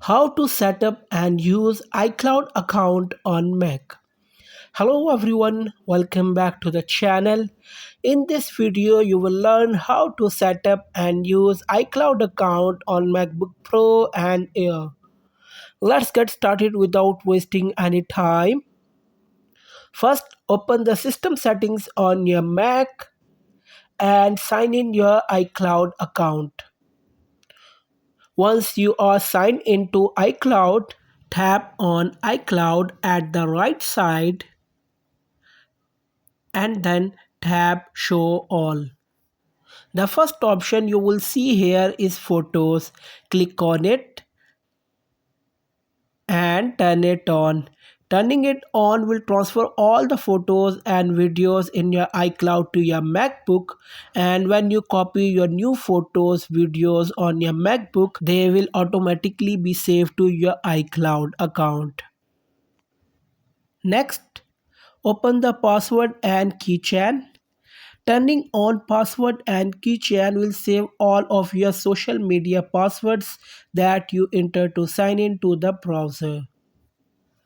How to set up and use iCloud account on Mac. Hello everyone, welcome back to the channel. In this video, you will learn how to set up and use iCloud account on MacBook Pro and Air. Let's get started without wasting any time. First, open the system settings on your Mac and sign in your iCloud account. Once you are signed into iCloud, tap on iCloud at the right side and then tap Show All. The first option you will see here is Photos. Click on it and turn it on. Turning it on will transfer all the photos and videos in your iCloud to your MacBook, and when you copy your new photos, videos on your MacBook, they will automatically be saved to your iCloud account. Next, open the password and keychain. Turning on password and keychain will save all of your social media passwords that you enter to sign in to the browser.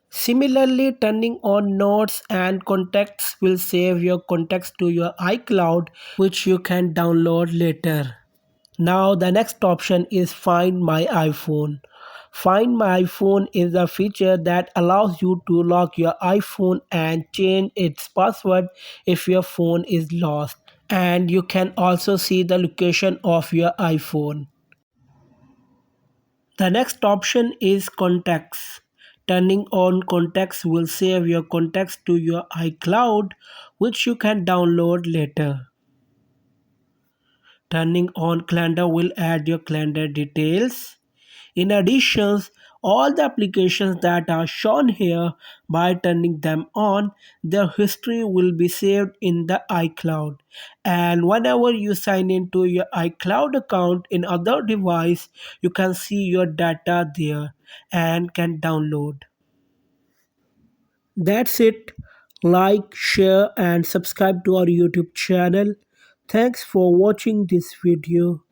Similarly, turning on notes and contacts will save your contacts to your iCloud, which you can download later. Now the next option is Find My iPhone. Find My iPhone is a feature that allows you to lock your iPhone and change its password if your phone is lost. And you can also see the location of your iPhone. The next option is Contacts. Turning on Contacts will save your contacts to your iCloud, which you can download later. Turning on Calendar will add your calendar details. In addition, all the applications that are shown here, by turning them on, their history will be saved in the iCloud. And whenever you sign into your iCloud account in other device, you can see your data there and can download. That's it. Like, share and subscribe to our YouTube channel. Thanks for watching this video.